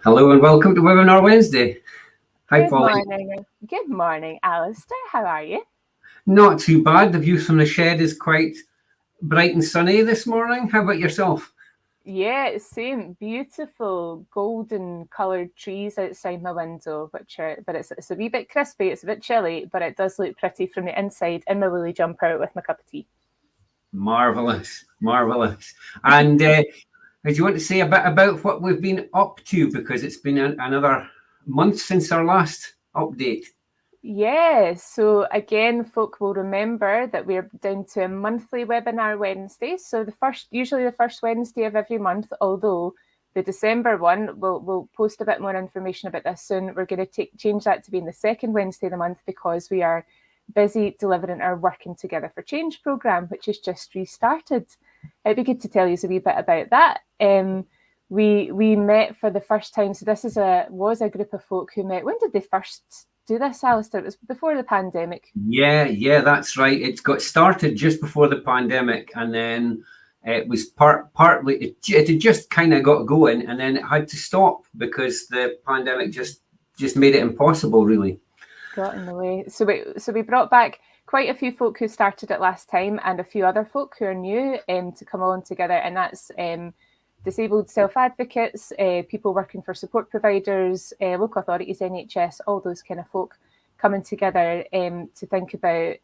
Hello and welcome to Webinar Wednesday. Hi, Good Polly. morning. Good morning, Alistair. How are you? Not too bad. The view from the shed is quite bright and sunny this morning. How about yourself? Yeah, same. Beautiful golden coloured trees outside my window, but it's a wee bit crispy. It's a bit chilly, but it does look pretty from the inside in my woolly jumper with my cup of tea. Marvellous, marvellous. And do you want to say a bit about what we've been up to? Because it's been another month since our last update. Yeah, so again, folk will remember that we're down to a monthly webinar Wednesday. So usually the first Wednesday of every month, although the December one, we'll post a bit more information about this soon. We're going to change that to being the second Wednesday of the month because we are busy delivering our Working Together for Change programme, which has just restarted. It'd be good to tell you a wee bit about that. We met for the first time. So this was a group of folk who met. When did they first do this, Alistair? It was before the pandemic. Yeah, that's right. It got started just before the pandemic, and then it was partly it had just kind of got going, and then it had to stop because the pandemic just made it impossible, really. Got in the way. So we brought back quite a few folk who started it last time, and a few other folk who are new to come along together, and that's disabled self-advocates, people working for support providers, local authorities, NHS, all those kind of folk coming together to think about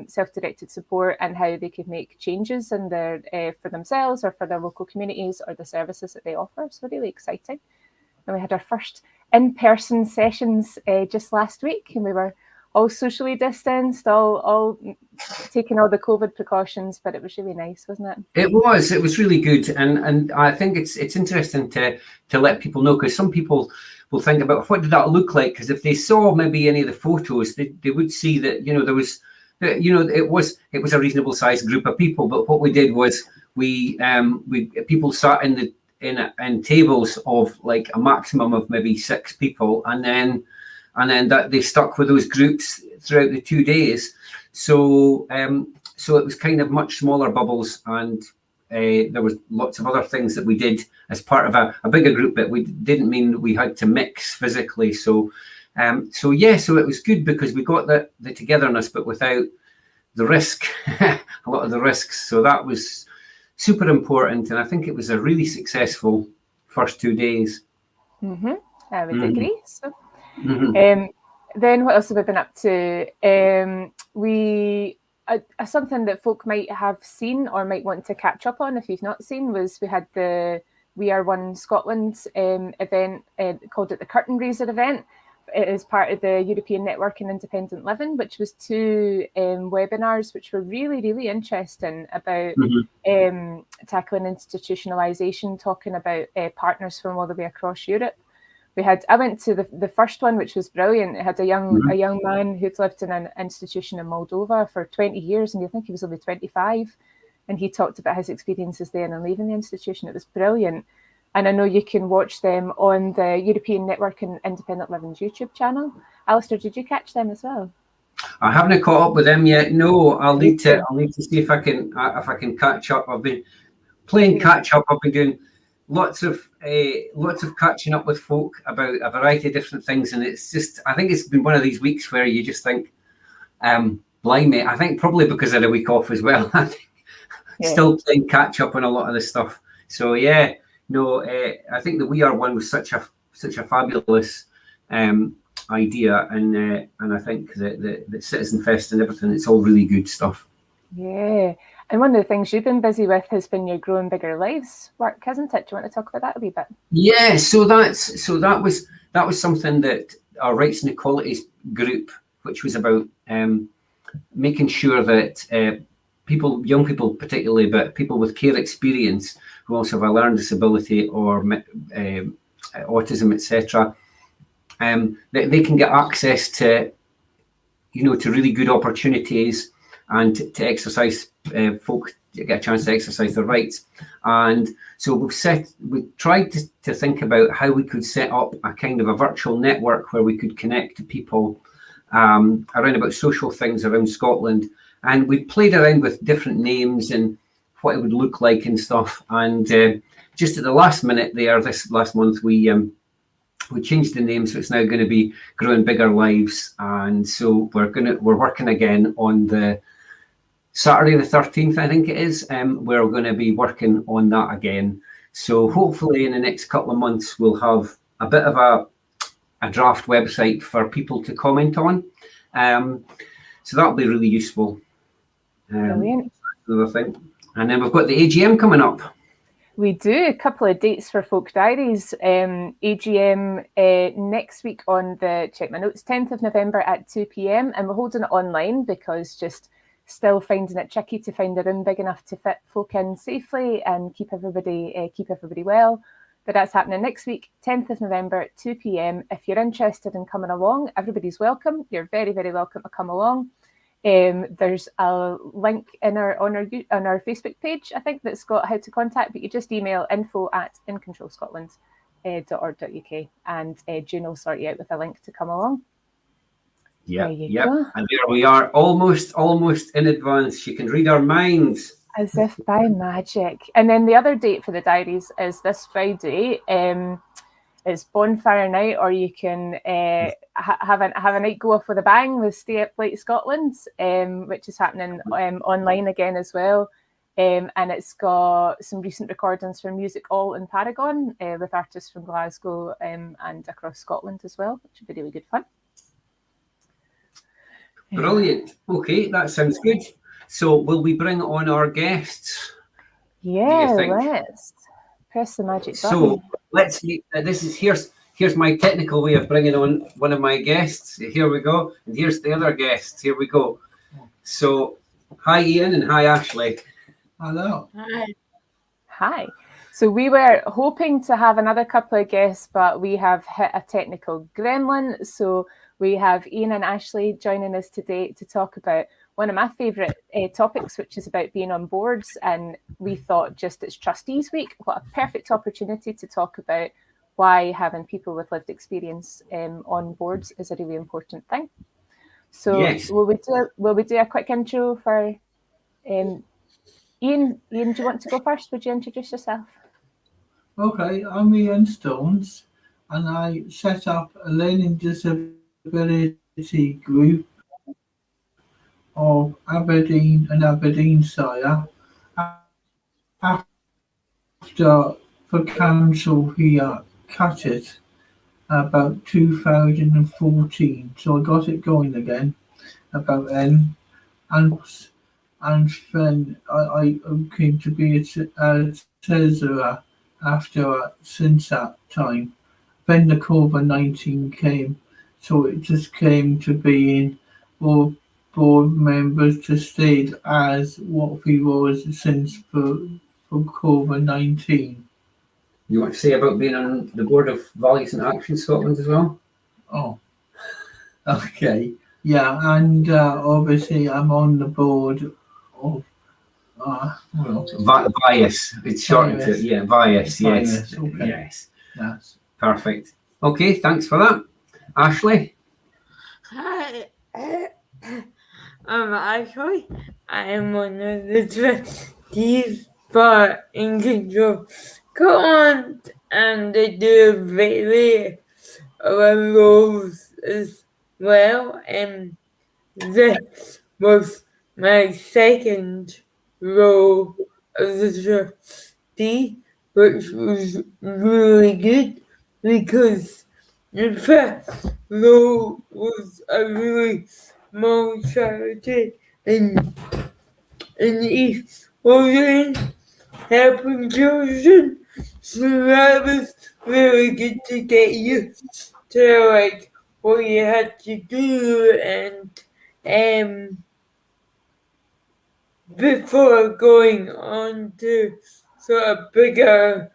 self-directed support and how they could make changes in their for themselves or for their local communities or the services that they offer. So really exciting. And we had our first in-person sessions just last week, and we were all socially distanced, all taking all the COVID precautions, but it was really nice, wasn't it? It was really good, and I think it's interesting to let people know, because some people will think about what did that look like, because if they saw maybe any of the photos, they would see that there was it was a reasonable sized group of people. But what we did was we people sat in tables of like a maximum of maybe 6 people, and then that they stuck with those groups throughout the 2 days. So it was kind of much smaller bubbles, and there was lots of other things that we did as part of a bigger group, but we didn't mean that we had to mix physically. So it was good because we got the togetherness, but without the risk, a lot of the risks. So that was super important, and I think it was a really successful first 2 days. Mm-hmm. I would agree. So. Then what else have we been up to? Something that folk might have seen or might want to catch up on if you've not seen was we had the We Are One Scotland event, called it the Curtain Raiser event. It is part of the European Network in Independent Living, which was 2 webinars which were really, really interesting about tackling institutionalisation, talking about partners from all the way across Europe. I went to the first one, which was brilliant. It had a young man who'd lived in an institution in Moldova for 20 years, and I think he was only 25. And he talked about his experiences there and leaving the institution. It was brilliant. And I know you can watch them on the European Network and Independent Living's YouTube channel. Alistair, did you catch them as well? I haven't caught up with them yet. No, I'll need to see if I can catch up. I've been playing catch up. I've been doing lots of catching up with folk about a variety of different things, and it's just, I think it's been one of these weeks where you just think, blimey. I think probably because I had a week off as well. Still playing catch up on a lot of this stuff. So I think the We Are One was such a fabulous idea, and I think the Citizen Fest and everything, it's all really good stuff. Yeah. And one of the things you've been busy with has been your Growing Bigger Lives work, hasn't it? Do you want to talk about that a wee bit? Yeah, so that was something that our Rights and Equalities group, which was about making sure that young people particularly, but people with care experience who also have a learning disability or autism, etc., they can get access to really good opportunities and to exercise, folk get a chance to exercise their rights. And so we tried to think about how we could set up a kind of a virtual network where we could connect to people around about social things around Scotland. And we played around with different names and what it would look like and stuff. And just at the last minute there, this last month, we we changed the name, so it's now going to be Growing Bigger Lives. And so we're working again on the Saturday the 13th, I think it is. We're going to be working on that again. So hopefully in the next couple of months, we'll have a bit of a draft website for people to comment on. So that'll be really useful. Brilliant. Another thing. And then we've got the AGM coming up. We do a couple of dates for Folk Diaries. AGM next week on the, check my notes, 10th of November at 2 p.m. And we're holding it online because just still finding it tricky to find a room big enough to fit folk in safely and keep everybody well. But that's happening next week, 10th of November at 2 p.m. If you're interested in coming along, everybody's welcome. You're very, very welcome to come along. There's a link on our Facebook page, I think, that's got how to contact, but you just email info@incontrolscotland.org.uk and June will sort you out with a link to come along. Yeah, and there we are, almost in advance. She can read our minds. As if by magic. And then the other date for the diaries is this Friday. It's bonfire night, or you can have a night go off with a bang with Stay Up Late Scotland, which is happening online again as well. And it's got some recent recordings from Music All in Paragon with artists from Glasgow and across Scotland as well, which would be really good fun. Brilliant. Okay, that sounds good. So will we bring on our guests? Yeah, let's press the magic button. So let's see. Here's my technical way of bringing on one of my guests. Here we go. And here's the other guest. Here we go. So hi, Ian, and hi, Ashleigh. Hello. Hi. So we were hoping to have another couple of guests, but we have hit a technical gremlin. So we have Ian and Ashleigh joining us today to talk about one of my favourite topics, which is about being on boards. And we thought, just it's Trustees Week, what a perfect opportunity to talk about why having people with lived experience on boards is a really important thing. So yes. Will we do a quick intro for Ian? Ian, do you want to go first? Would you introduce yourself? Okay, I'm Ian Stones, and I set up a learning disability group of Aberdeen and Aberdeenshire after the council here cut it about 2014. So I got it going again about then, and then I came to be a treasurer since that time. Then the COVID-19 came, so it just came to being all board members to stay as what we was since for COVID-19. You want to say about being on the board of Values and Action Scotland as well? Oh, okay. Yeah, and obviously I'm on the board of Bias. It's shortened to Bias. Yes. Okay. Yes. Perfect. Okay, thanks for that. Ashleigh? Hi. I'm Ashleigh. I am one of the trustees for In Control Scotland, and I do various other roles as well. And this was my second role as a trustee, which was really good because the first role was a really small charity in East Lothian, helping children. So that was really good to get used to like what you had to do and before going on to sort of bigger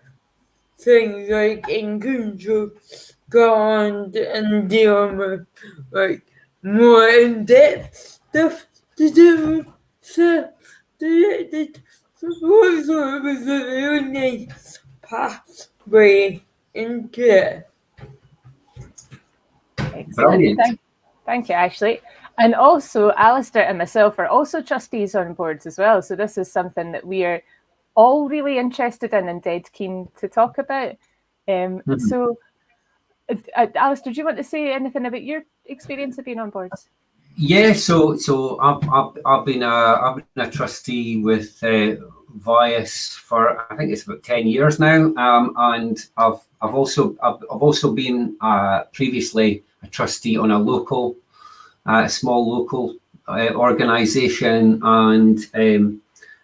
things like In Control Scotland and dealing with like more in-depth stuff to do. So it was a really nice pathway into it. Excellent. Thank you, Ashleigh. And also, Alistair and myself are also trustees on boards as well. So this is something that we are all really interested in and dead keen to talk about. So Alistair, do you want to say anything about your experience of being on boards? Yeah, so I've been a trustee with Vias for, I think it's about 10 years now, and I've also been previously a trustee on a small local organisation, and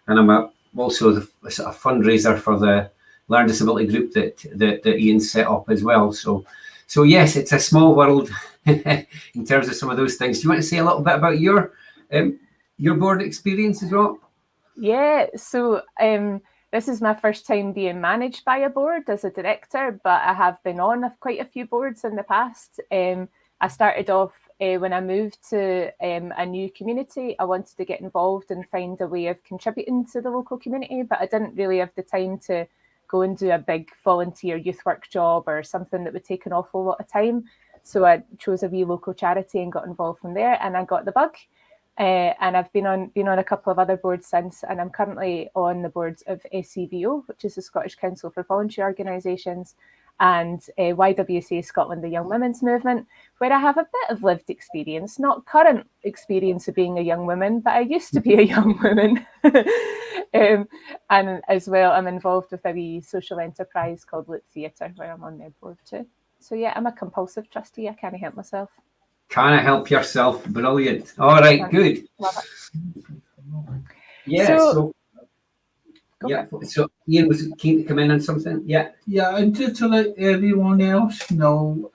I'm also the sort of fundraiser for the learning disability group that Ian set up as well. So yes, it's a small world in terms of some of those things. Do you want to say a little bit about your board experience as well? Yeah, so this is my first time being managed by a board as a director, but I have been on quite a few boards in the past. I started off when I moved to a new community. I wanted to get involved and find a way of contributing to the local community, but I didn't really have the time to go and do a big volunteer youth work job or something that would take an awful lot of time. So I chose a wee local charity and got involved from there, and I got the bug. And I've been on a couple of other boards since, and I'm currently on the boards of SCVO, which is the Scottish Council for Voluntary Organisations, and YWCA Scotland, the Young Women's Movement, where I have a bit of lived experience, not current experience of being a young woman, but I used to be a young woman. And as well, I'm involved with a wee social enterprise called Loop Theatre, where I'm on their board too. So yeah, I'm a compulsive trustee. I can't help myself. Can I help yourself? Brilliant. All right, good. Yeah, so Ian was keen to come in on something. Yeah, and just to let everyone else know,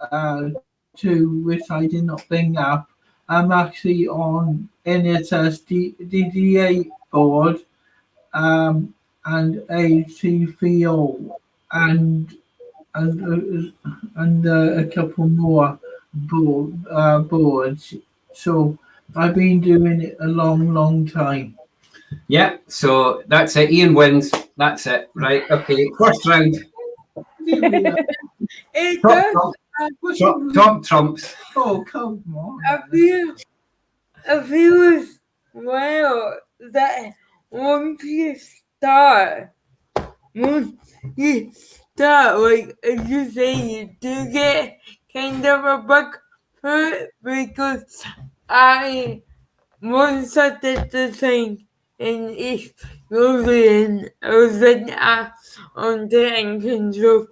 too, which I did not bring up, I'm actually on NSS DDA board, and ACVO, and a couple more boards. So I've been doing it a long time. Yeah, so that's it. Ian wins. That's it. Right. Okay. First round. Top trumps. Oh, come on. I feel as well that once you start, like as you say, you do get kind of a bug for it, because I once I did the thing in East Lothian. I was in Untitled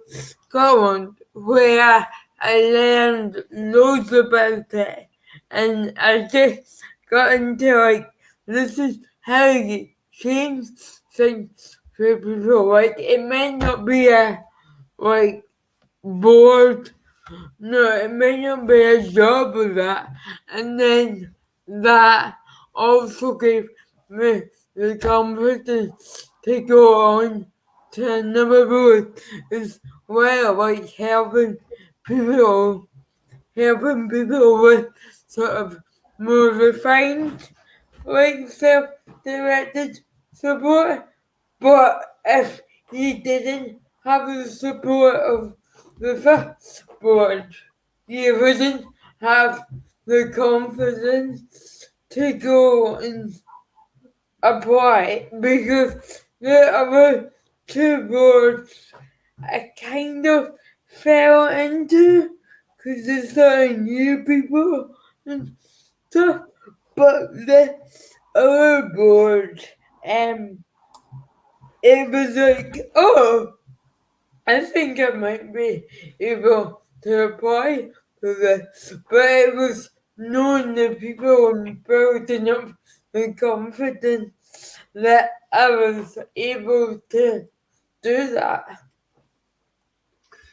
Chapter, where I learned loads about it, and I just got into like, this is how you change things for people. Like, it may not be a board, no, it may not be a job of that, and then that also gave me the confidence to go on to another board as well, like helping people with sort of more refined, like self-directed support. But if you didn't have the support of the first board, you wouldn't have the confidence to go and apply, because the other two boards I kind of fell into because there's so new people and stuff. But the other board, it was like, oh, I think I might be able to apply for this. But it was knowing the people and building up the confidence that I was able to do that.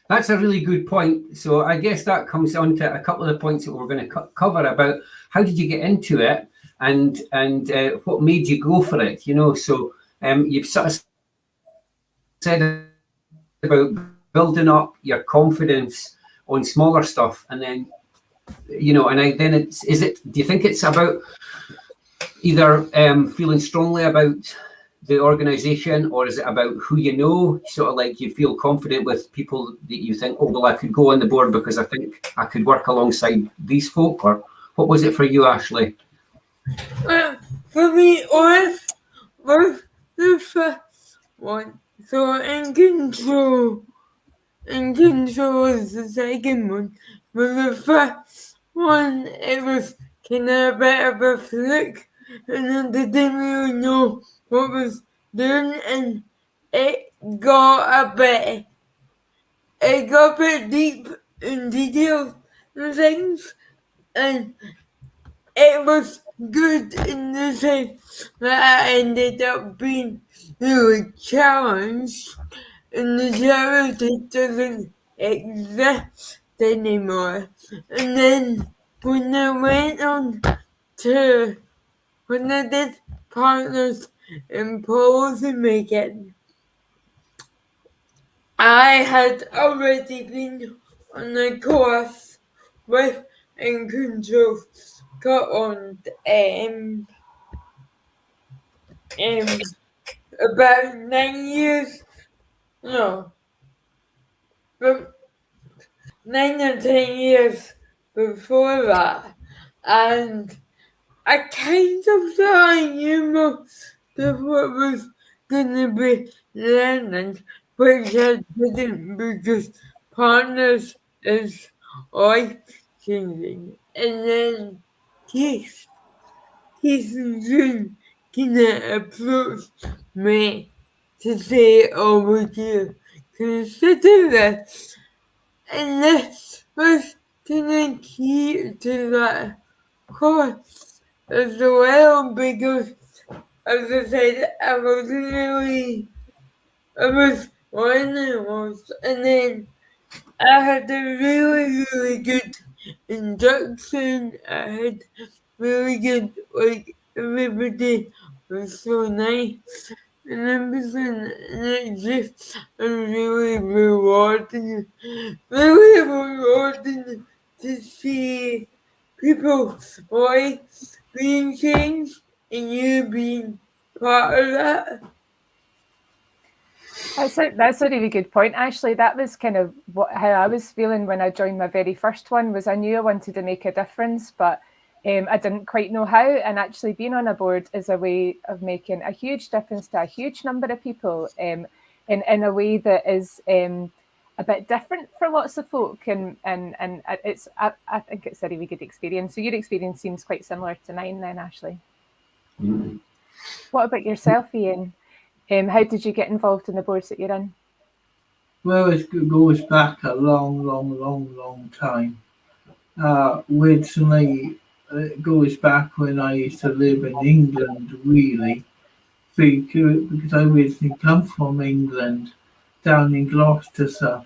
That's a really good point. So I guess that comes on to a couple of the points that we're going to cover about how did you get into it, and what made you go for it. So you've sort of said about building up your confidence on smaller stuff, and then do you think it's about either feeling strongly about the organization, or is it about who you know, sort of like you feel confident with people that you think, oh well, I could go on the board because I think I could work alongside these folk? Or what was it for you, Ashleigh? Well, for me, with the first one, so in control, and Control was the second one. But the first one, it was kind of a bit of a fluke, and I didn't really know what was doing, and it got a bit deep in details and things, and it was good in the sense that I ended up being really challenged, and the charity doesn't exist anymore. And then when I went on to, when I did partners in policy making, I had already been on a course with In Control Scotland about 9 years, no, but 9 or 10 years before that, and I kind of thought I knew most of what was gonna be learning, which I didn't, because partners is life changing. And then Keith and June kinda approached me to say, oh, would you consider this? And this was kinda key to that course as well, because as I said, I was learning was, and then I had a really good induction. I had really good, like, everybody was so nice and everything, and it just was really rewarding to see people's lives being changed and you being part of that. That's a really good point, Ashleigh. That was kind of how I was feeling when I joined my very first one. Was I knew I wanted to make a difference, but I didn't quite know how. And actually, being on a board is a way of making a huge difference to a huge number of people, in a way that is a bit different for lots of folk. And it's I think it's a really good experience. So your experience seems quite similar to mine, then, Ashleigh. Mm. What about yourself, Ian? How did you get involved in the boards that you're in? Well, it goes back a long time. Originally, it goes back when I used to live in England, really, because I originally come from England, down in Gloucestershire,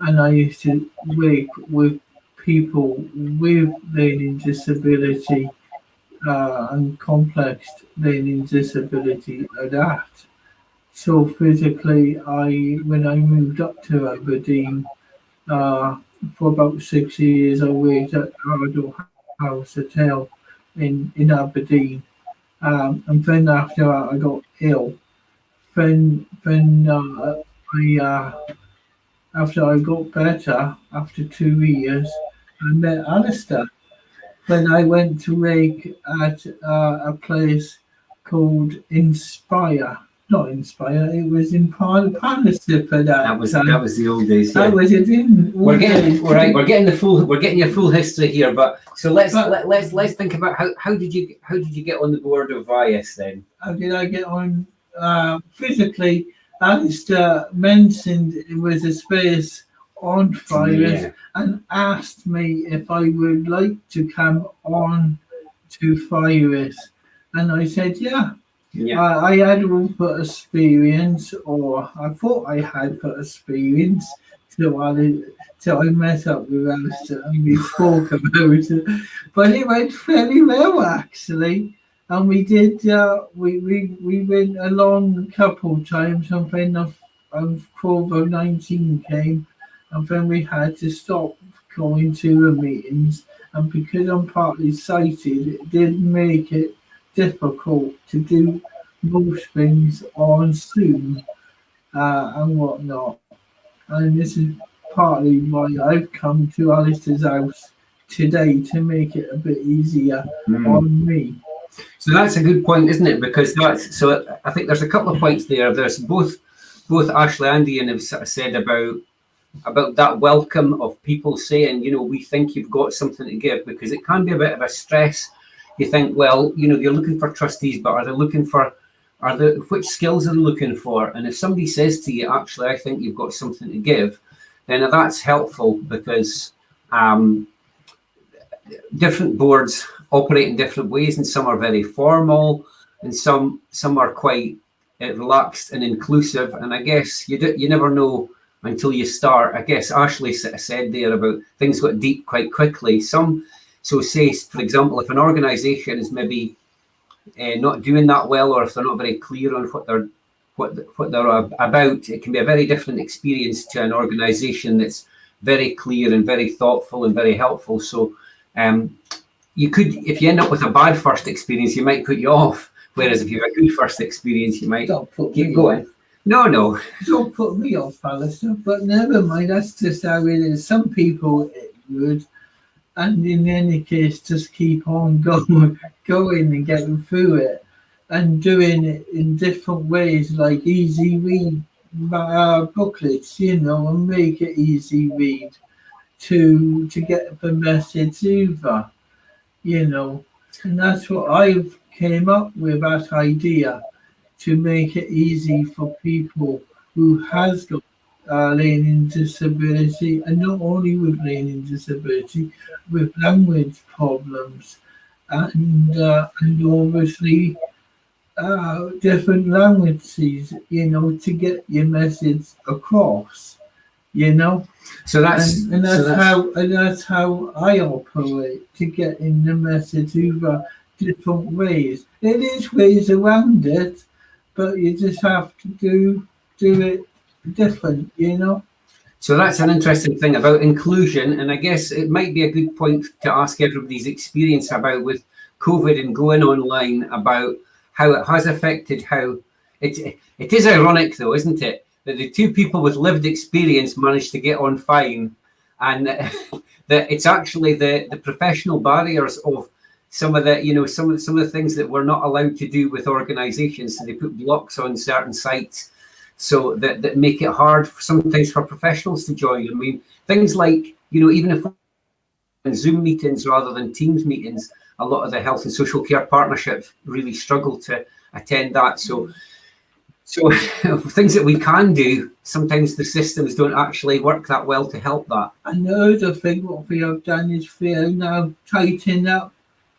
and I used to work with people with learning disability and complex learning disability like that. So physically, when I moved up to Aberdeen, for about 6 years, I worked at Ardell House Hotel in Aberdeen. And then after that, I got ill. Then after I got better, after 2 years, I met Alistair. Then I went to work at a place called Inspire. Not Inspire, it was in partnership at that was time. that was the old days. Yeah. That was it. We're getting your full history here, but so let's think about how did you get on the board of VIAS then? How did I get on? Physically, Alistair mentioned it was a space on VIAS and asked me if I would like to come on to VIAS, and I said yeah. I had all for experience, or I thought I had for experience, till I met up with Alistair and we spoke about it. But it went fairly well, actually. And we did, we went along a couple of times, and then COVID-19 came, and then we had to stop going to the meetings. And because I'm partly sighted, it did make it difficult to do most things on Zoom and whatnot. And this is partly why I've come to Alistair's house today, to make it a bit easier on me. So that's a good point, isn't it? Because I think there's a couple of points there. There's both Ashleigh and Ian have sort of said about that welcome of people saying, we think you've got something to give, because it can be a bit of a stress. You think, well, you're looking for trustees, but are they looking for, which skills are they looking for? And if somebody says to you, actually, I think you've got something to give, then that's helpful, because different boards operate in different ways, and some are very formal, and some are quite relaxed and inclusive. And I guess you never know until you start. I guess Ashleigh said there about things got deep quite quickly. So say, for example, if an organisation is maybe not doing that well, or if they're not very clear on what they're about, it can be a very different experience to an organisation that's very clear and very thoughtful and very helpful. So you could, if you end up with a bad first experience, you might put you off. Whereas if you have a good first experience, you might keep going. No. Don't put me off, Alistair, but never mind, that's just how it is. Some people it would, and in any case, just keep on going and getting through it, and doing it in different ways, like easy read booklets, and make it easy read to get the message over, and that's what I've came up with, that idea, to make it easy for people who has got learning disability, and not only with learning disability, with language problems, and obviously different languages, to get your message across, So that's how I operate, to get in the message over different ways. There is ways around it, but you just have to do it different, So that's an interesting thing about inclusion, and I guess it might be a good point to ask everybody's experience about with COVID and going online, about how it has affected how it is ironic though, isn't it, that the two people with lived experience managed to get on fine, and that it's actually the professional barriers of some of the some of the things that we're not allowed to do with organizations. So they put blocks on certain sites, so that make it hard sometimes for professionals to join. I mean, things like, even if in Zoom meetings rather than Teams meetings, a lot of the health and social care partnerships really struggle to attend that. So things that we can do, sometimes the systems don't actually work that well to help that. And the other thing what we have done is we are now tighten up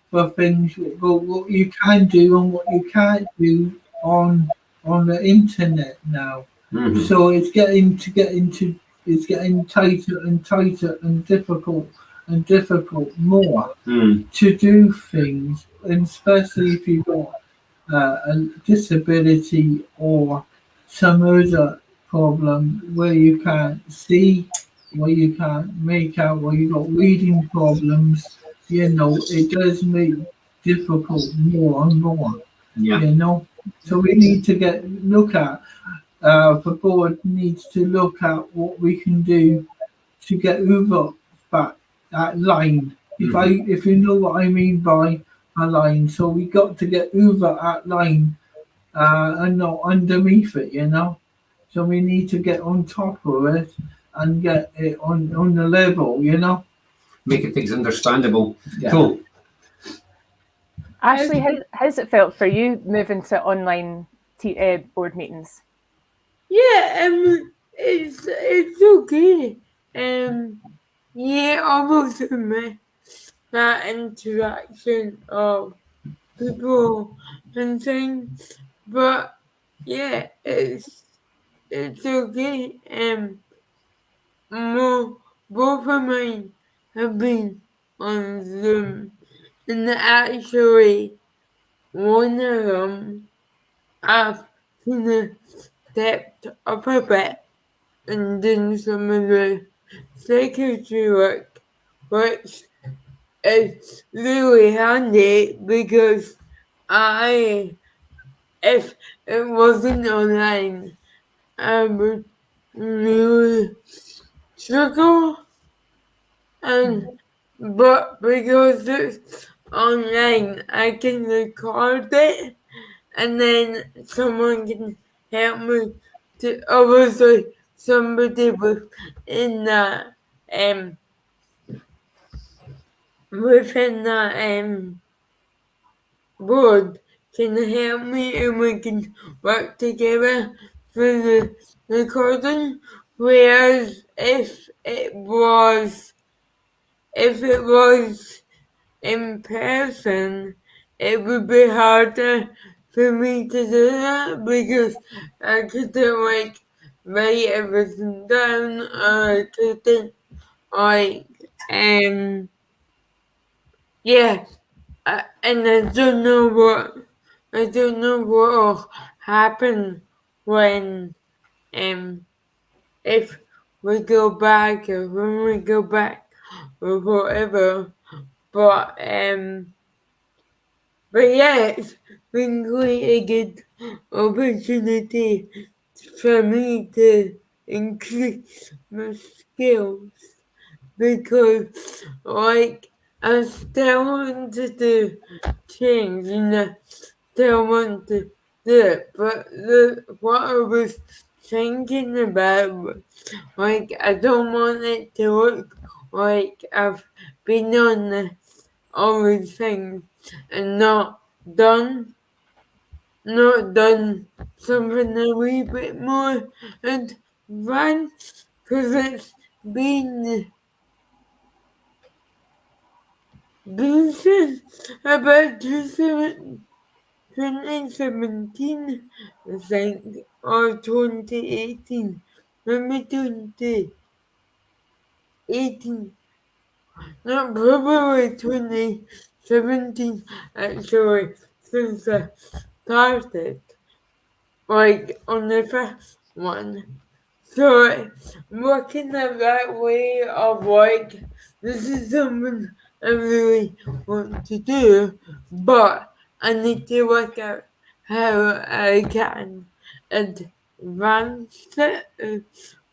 for things, what you can do and what you can't do on the internet now. Mm-hmm. So it's getting tighter and tighter and difficult more to do things, and especially if you've got a disability or some other problem where you can't see, where you can't make out, where you've got reading problems, it does make difficult more and more. So we need to look at the board needs to look at what we can do to get over that line. If you know what I mean by a line, so we got to get over that line and not underneath it, So we need to get on top of it and get it on the level, Making things understandable. Yeah. Cool. Ashleigh, how's it felt for you moving to online board meetings? Yeah, it's okay. Almost miss that interaction of people and things, but yeah, it's okay. Both of mine have been on Zoom, and actually one of them I've stepped up a bit and done some of the secretary work, which is really handy because if it wasn't online, I would really struggle. But because it's online, I can record it, and then someone can help me to obviously somebody within that board can help me and we can work together for the recording. Whereas if it was in person, it would be harder for me to do that because I couldn't like write everything down or I couldn't like yeah. And I don't know what will happen when if we go back or when we go back or whatever. But yeah, it's been quite a good opportunity for me to increase my skills because like I still want to do change and I still want to do it, but what I was thinking about was like I don't want it to look like I've been on all these things and not done something a wee bit more advanced because it's been since about 2017, I think, or 2018, maybe 2018, not probably 2017 actually, since I started, like on the first one. So working out that way of like, this is something I really want to do, but I need to work out how I can advance it as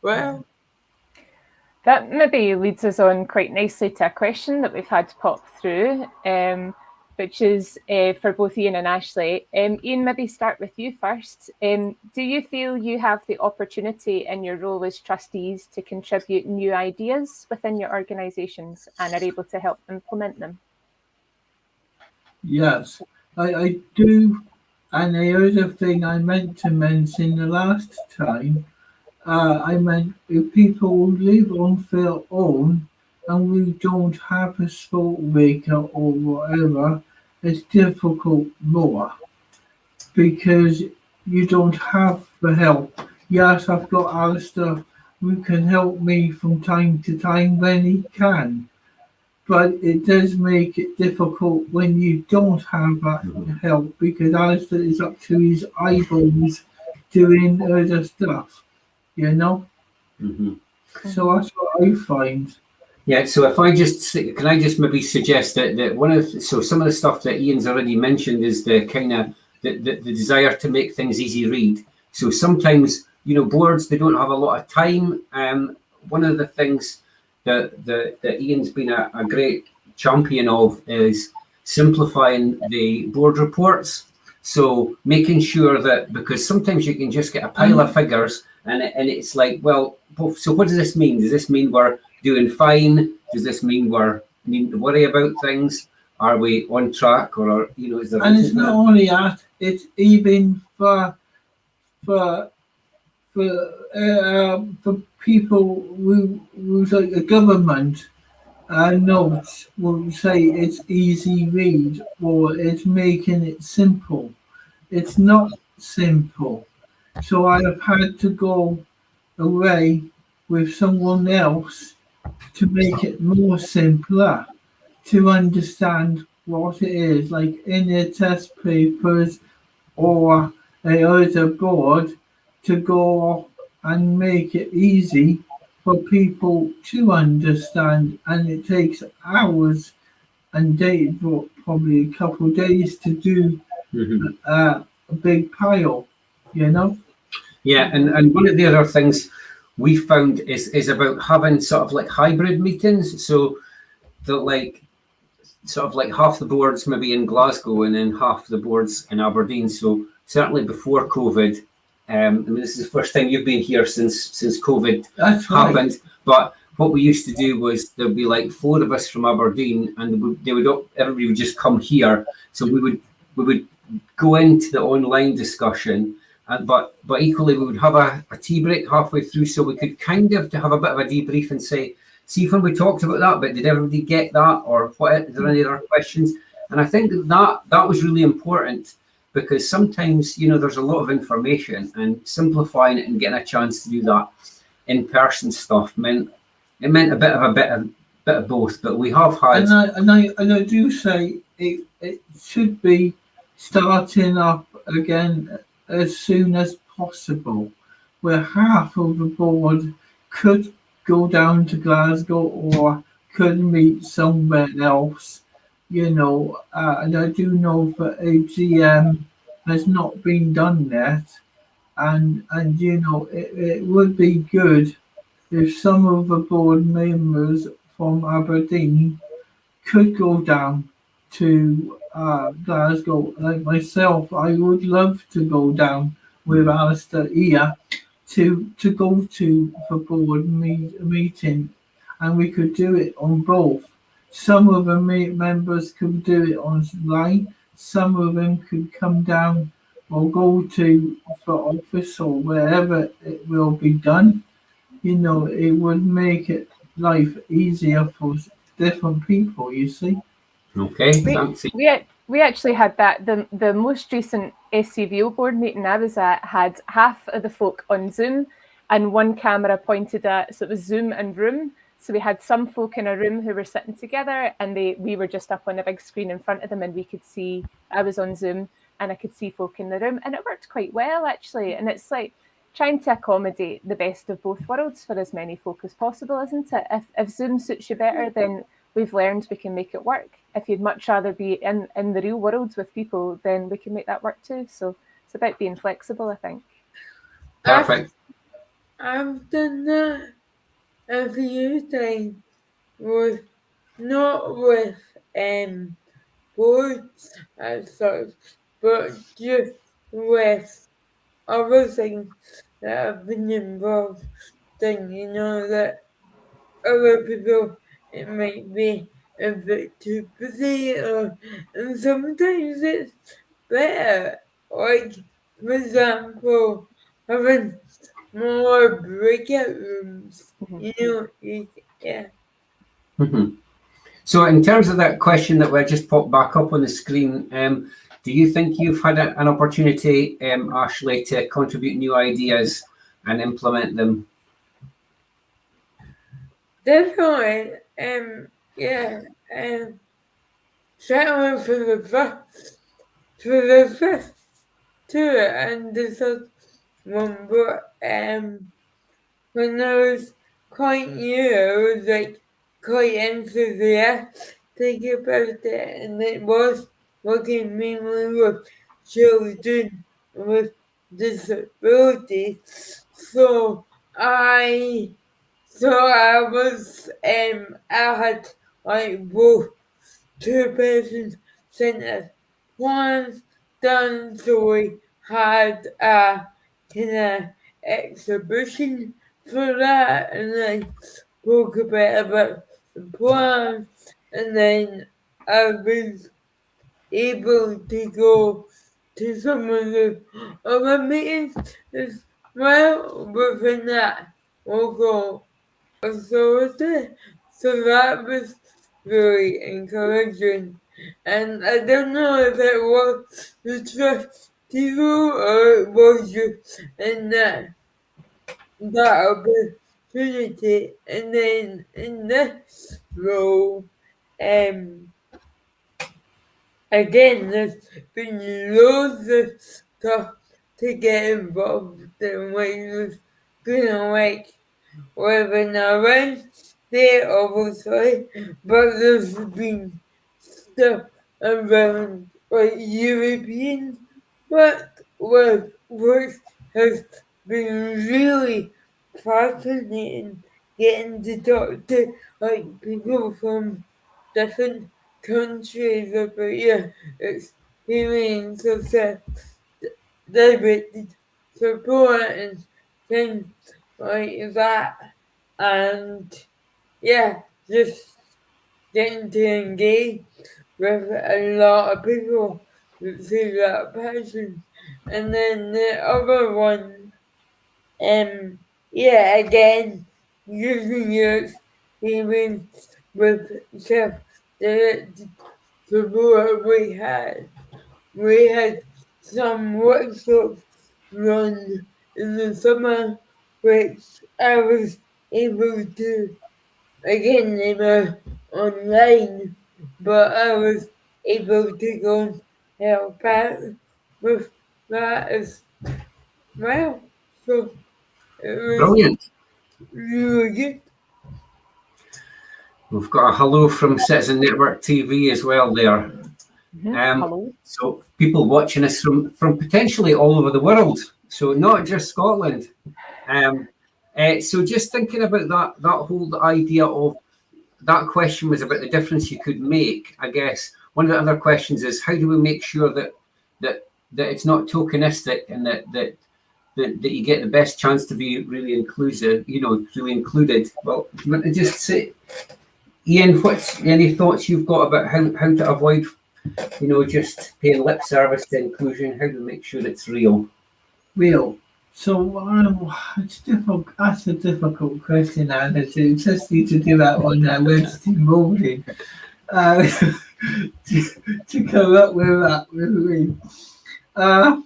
well. That maybe leads us on quite nicely to a question that we've had pop through, which is for both Ian and Ashleigh. Ian, maybe start with you first. Do you feel you have the opportunity in your role as trustees to contribute new ideas within your organisations and are able to help implement them? Yes, I do. And the other thing I meant to mention the last time, I meant if people live on their own and we don't have a sport maker or whatever, it's difficult more because you don't have the help. Yes, I've got Alistair who can help me from time to time when he can. But it does make it difficult when you don't have that help because Alistair is up to his eyeballs doing other stuff, you know? Mm-hmm. So that's what I find. Yeah, so if I just can I just maybe suggest that some of the stuff that Ian's already mentioned is the kind of the desire to make things easy read. So sometimes boards, they don't have a lot of time. One of the things that Ian's been a great champion of is simplifying the board reports. So making sure that, because sometimes you can just get a pile of figures and it's like, well, so what does this mean? Does this mean we're doing fine? Does this mean we're needing to worry about things? Are we on track, or is there? And it's not only that; it's even for people who's like the government notes will say it's easy read or it's making it simple. It's not simple. So I have had to go away with someone else to make it more simpler to understand what it is, like in the test papers or a other board, to go and make it easy for people to understand. And it takes hours and days, probably a couple of days to do a big pile, Yeah, and one of the other things we found is about having sort of like hybrid meetings. So that like sort of like half the boards maybe in Glasgow and then half the boards in Aberdeen. So certainly before COVID, I mean, this is the first time you've been here since COVID That's happened. right. But what we used to do was there'd be like 4 of us from Aberdeen, and everybody would just come here. So we would go into the online discussion, but equally we would have a tea break halfway through, so we could kind of to have a bit of a debrief and say, see when we talked about that, but did everybody get that, or what? Is there any other questions? And I think that was really important, because sometimes, you know, there's a lot of information, and simplifying it and getting a chance to do that in-person stuff meant a bit of both. But we have had, And I do say it should be starting up again as soon as possible, where half of the board could go down to Glasgow or could meet somewhere else, you know. And I do know that AGM has not been done yet, and you know it would be good if some of the board members from Aberdeen could go down to Glasgow. Like myself, I would love to go down with Alistair here to go to the board meeting, and we could do it on both. Some of the members could do it online. Some of them could come down or go to the office or wherever it will be done. You know, it would make it life easier for different people, you see. okay, thanks. We actually had that. The most recent SCVO board meeting I was at had half of the folk on Zoom and one camera pointed at, so it was Zoom and room. So we had some folk in a room who were sitting together, and we were just up on a big screen in front of them, and we could see, I was on Zoom and I could see folk in the room, and it worked quite well actually. And it's like trying to accommodate the best of both worlds for as many folk as possible, isn't it? If Zoom suits you better, then we've learned we can make it work. If you'd much rather be in the real world with people, then we can make that work too. So it's about being flexible, I think. Perfect. I've done that a few times, with not with boards as such, but just with other things that I've been involved in, you know, that other people, it might be a bit too busy, and sometimes it's better. Like, for example, having more breakout rooms, you know, yeah. Mhm. So in terms of that question that we just popped back up on the screen, do you think you've had an opportunity, Ashleigh, to contribute new ideas and implement them? Definitely, yeah, certainly for the first two, and this is one, but when I was quite new, I was like quite enthusiastic about it, and it was working mainly with children with disabilities. So I I had like both two-person centers plans done, so we had a kind of exhibition for that, and I spoke a bit about the plan, and then I was able to go to some of the other meetings as well within that local authority. So that was really encouraging. And I don't know if it was the trustee role or it was just in that opportunity. And then in this role, again, there's been loads of stuff to get involved in, when you're gonna like living around there, obviously, but there's been stuff around like European which has been really fascinating, getting to talk to like people from different countries about your experience of the directed support and things like that. And yeah, just getting to engage with a lot of people that see that passion. And then the other one, yeah, again, using your experience with self-directed support we had some workshops run in the summer, which I was able to, again, they were online, but I was able to go and help out with that as well. So it was Brilliant. really good. We've got a hello from Citizen Network TV as well there. Hello. So people watching us from potentially all over the world. So not just Scotland. So just thinking about that whole idea of that question was about the difference you could make. I guess one of the other questions is how do we make sure that it's not tokenistic and that you get the best chance to be really inclusive, really included. Well, do you want to just say, Ian, what's any thoughts you've got about how to avoid, just paying lip service to inclusion? How to make sure it's real? Real. So it's difficult. That's a difficult question, and it's just need to do that on Wednesday morning to come up with that with me. Go.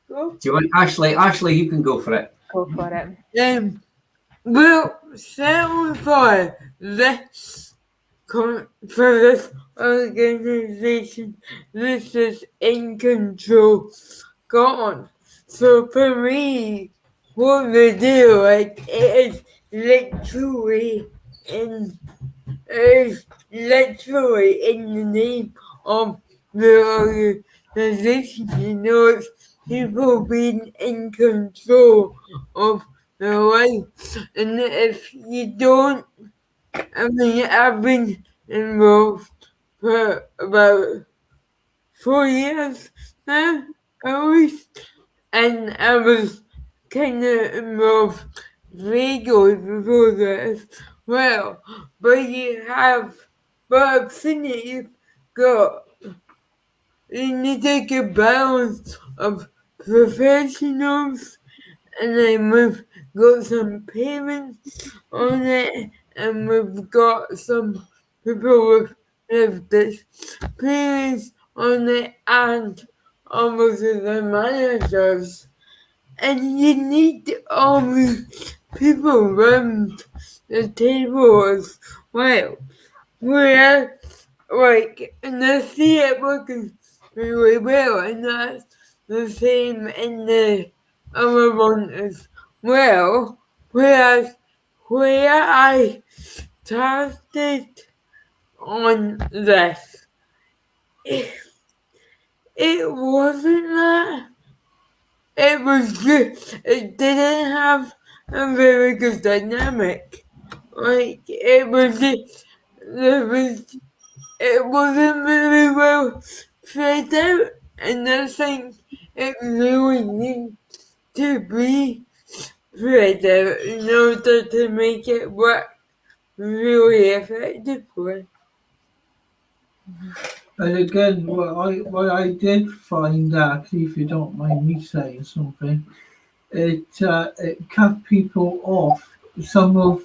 Do you want Ashleigh? Ashleigh, you can go for it. Go for it. Well, certainly for this organization, this is In Control Scotland. So for me, what they do, it is literally in the name of the organization. It's people being in control of their life. And if you don't, I've been involved for about 4 years now, at least. And I was kind of involved vaguely before that as well. But I've seen it, you need to take a balance of professionals, and then we've got some parents on it, and we've got some people with experience on it, and obviously the managers. And you need all these people around the table as well. Whereas, and I see it working really well, and that's the same in the other one as well. Whereas, where I started on this, it wasn't that. It was just, it didn't have a very good dynamic. It wasn't very well spread out, and I think it really needs to be spread out in order to make it work really effectively. And again, what I did find, actually, if you don't mind me saying something, it cut people off. Some of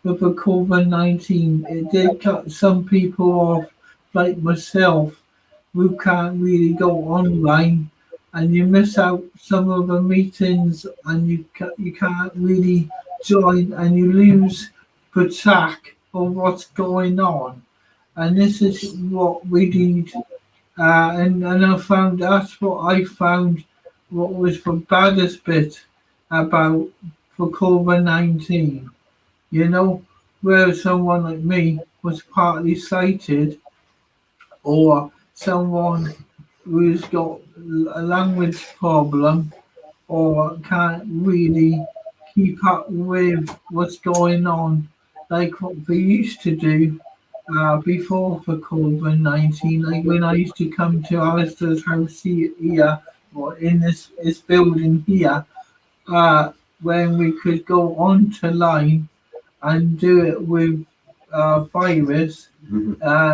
with the COVID-19, it did cut some people off, like myself, who can't really go online, and you miss out some of the meetings, and you can't really join, and you lose the track of what's going on. And this is what we need. And I found that's what I found what was the baddest bit about for COVID-19. Where someone like me was partly sighted, or someone who's got a language problem, or can't really keep up with what's going on, like what they used to do before for COVID-19. Like when I used to come to Alistair's house here or in this building here, when we could go onto line and do it with virus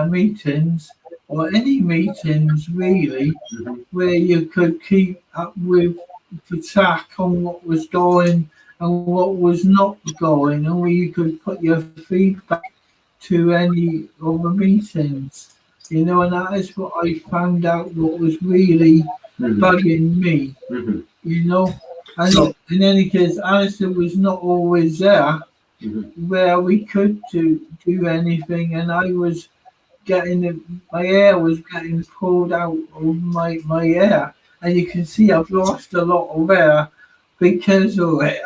meetings or any meetings really, where you could keep up with the track on what was going and what was not going, and where you could put your feedback to any of the meetings. You know, and that is what I found out what was really bugging me, you know. And So- in any case, Alistair was not always there where we could do anything, and I was my hair was getting pulled out of my hair, and you can see I've lost a lot of hair because of it.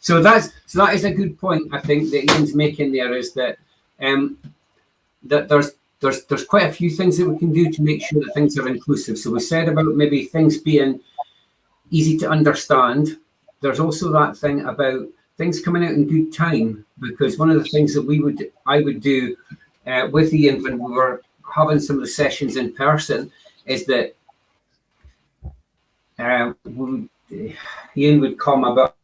So that is a good point. I think that Ian's making there is that that there's quite a few things that we can do to make sure that things are inclusive. So we said about maybe things being easy to understand. There's also that thing about things coming out in good time, because one of the things that I would do with Ian when we were having some of the sessions in person is that Ian would come about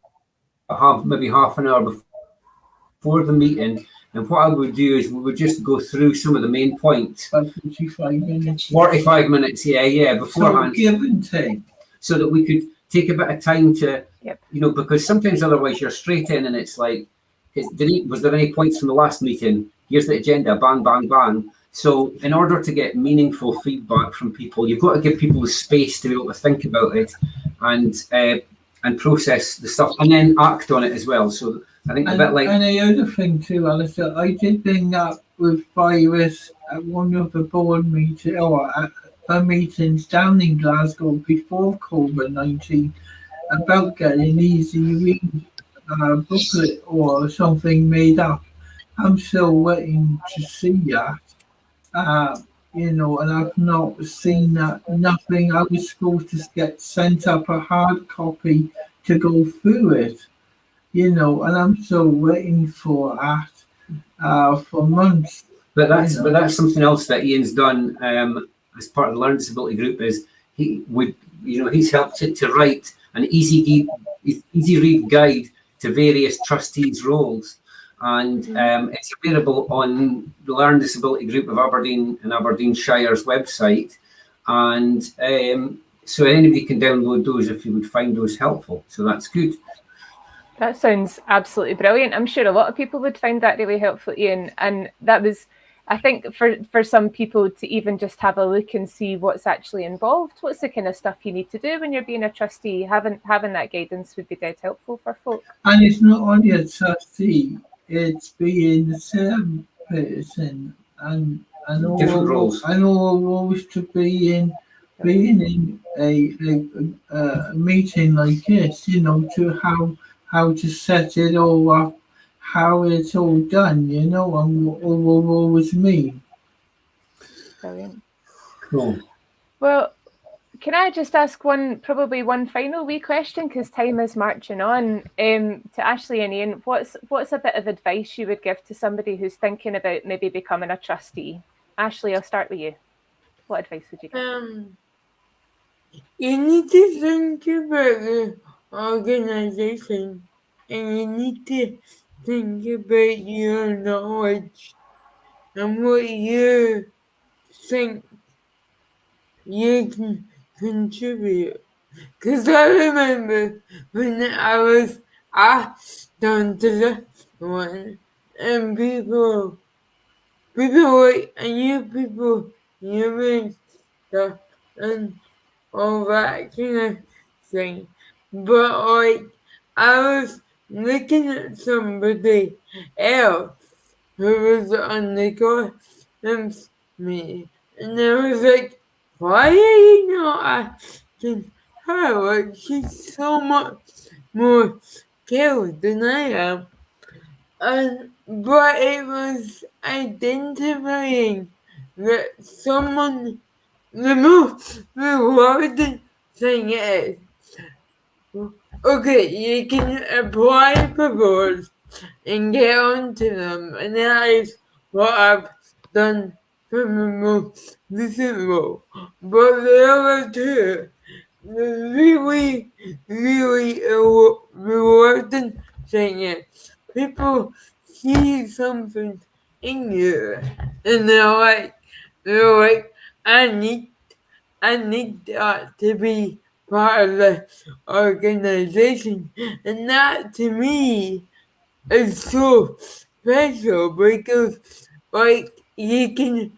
maybe half an hour before the meeting, and what I would do is we would just go through some of the main points. 45 minutes. 45 minutes, yeah, beforehand. So give and take. So that we could take a bit of time to, because sometimes otherwise you're straight in and it's like, was there any points from the last meeting? Here's the agenda, bang, bang, bang. So in order to get meaningful feedback from people, you've got to give people the space to be able to think about it and process the stuff and then act on it as well. So I think a bit like... And the other thing too, Alistair, I did bring up with virus at one of the board meetings, or at the meetings down in Glasgow before COVID-19, about getting easy read booklet or something made up. I'm still waiting to see that. And I've not seen that. Nothing. I was supposed to get sent up a hard copy to go through it, and I'm still waiting for that for months. But that's something else that Ian's done as part of the Learning Disability Group. Is he's helped to write an easy read guide to various trustees' roles. And it's available on the Learning Disability Group of Aberdeen and Aberdeenshire's website. And so anybody can download those if you would find those helpful. So that's good. That sounds absolutely brilliant. I'm sure a lot of people would find that really helpful, Ian. And that was, I think, for some people to even just have a look and see what's actually involved, what's the kind of stuff you need to do when you're being a trustee, having that guidance would be dead helpful for folk. And it's not only a trustee. It's being the same person and different roles. And all roles to being in a meeting like this, to how to set it all up, how it's all done, and what all roles mean. Brilliant. Cool. Well, can I just ask probably one final wee question, because time is marching on, to Ashleigh and Ian, what's a bit of advice you would give to somebody who's thinking about maybe becoming a trustee? Ashleigh, I'll start with you. What advice would you give? You need to think about the organisation, and you need to think about your knowledge and what you think you can contribute. Because I remember when I was asked onto the one, and people like, and you people, and stuff, and all that kind of thing. But like, I was looking at somebody else who was on the course with me, and I was like, why are you not asking her? Like, she's so much more skilled than I am. But it was identifying that the most rewarding thing is, okay, you can apply for boards and get onto them, and that is what I've done from the most recent role. But the other two, the really rewarding thing is people see something in you and they're like, I need that to be part of the organization. And that to me is so special because like you can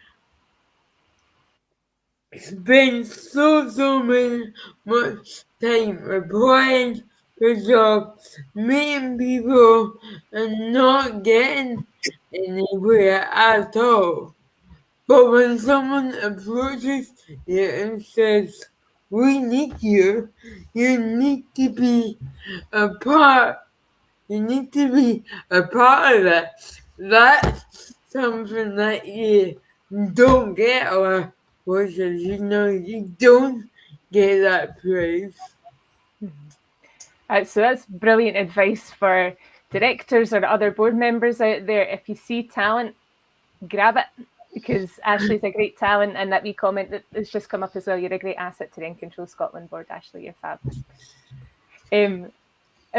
spend so much time applying for jobs, meeting people and not getting anywhere at all. But when someone approaches you and says, "We need you," you need to be a part. You need to be a part of it. That's something that you don't get, or what you don't get that praise. So that's brilliant advice for directors or other board members out there. If you see talent, grab it, because Ashleigh's a great talent, and that wee comment that has just come up as well. You're a great asset to Rent Control Scotland Board, Ashleigh. You're fab.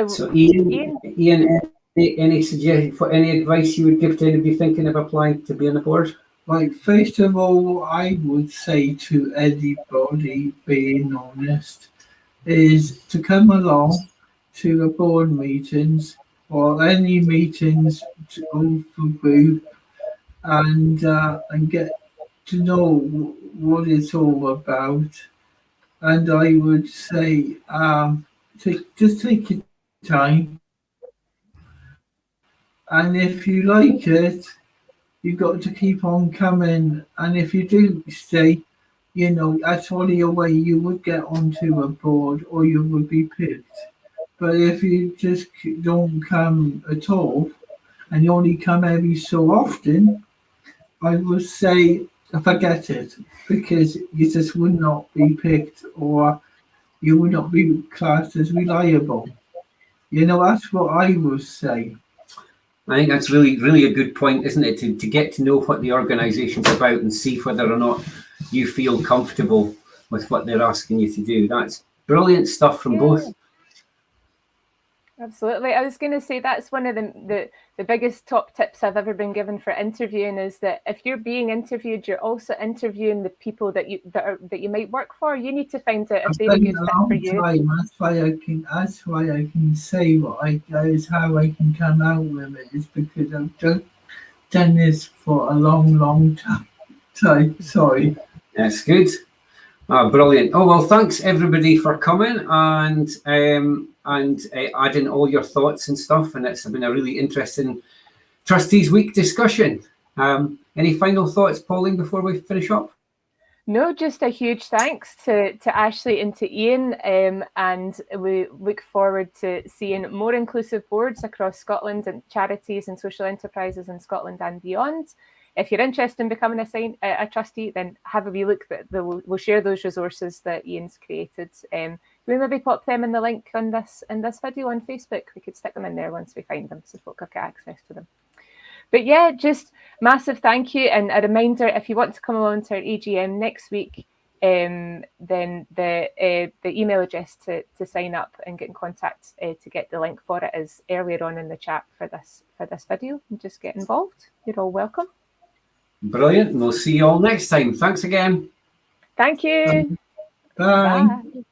So Ian, any suggestion for any advice you would give to anybody thinking of applying to be on the board? Like, first of all, I would say to anybody, being honest, is to come along to the board meetings or any meetings to go for group and get to know what it's all about. And I would say just take your time. And if you like it, you've got to keep on coming. And if you do stay, you know, that's only a way you would get onto a board or you would be picked. But if you just don't come at all and you only come every so often, I would say forget it, because you just would not be picked or you would not be classed as reliable. You know, that's what I would say. I think that's really a good point, isn't it? To get to know what the organisation's about and see whether or not you feel comfortable with what they're asking you to do. That's brilliant stuff from both. Absolutely. I was going to say that's one of the biggest top tips I've ever been given for interviewing, is that if you're being interviewed, you're also interviewing the people that you might work for. You need to find out if they're a good fit for you. That's why I can say that is how I can come out with it, is because I've done this for a long time. Sorry. That's good. Brilliant. Oh, well, thanks everybody for coming and adding all your thoughts and stuff. And it's been a really interesting Trustees Week discussion. Any final thoughts, Pauline, before we finish up? No, just a huge thanks to Ashleigh and to Ian, and we look forward to seeing more inclusive boards across Scotland and charities and social enterprises in Scotland and beyond. If you're interested in becoming a trustee, then have a wee look. We'll share those resources that Ian's created. We'll maybe pop them in the link on this video on Facebook. We could stick them in there once we find them, so folk have got access to them. But yeah, just massive thank you, and a reminder, if you want to come along to our AGM next week, then the email address to sign up and get in contact to get the link for it is earlier on in the chat for this video. And just get involved. You're all welcome. Brilliant. We'll see you all next time. Thanks again. Thank you. Bye. Bye.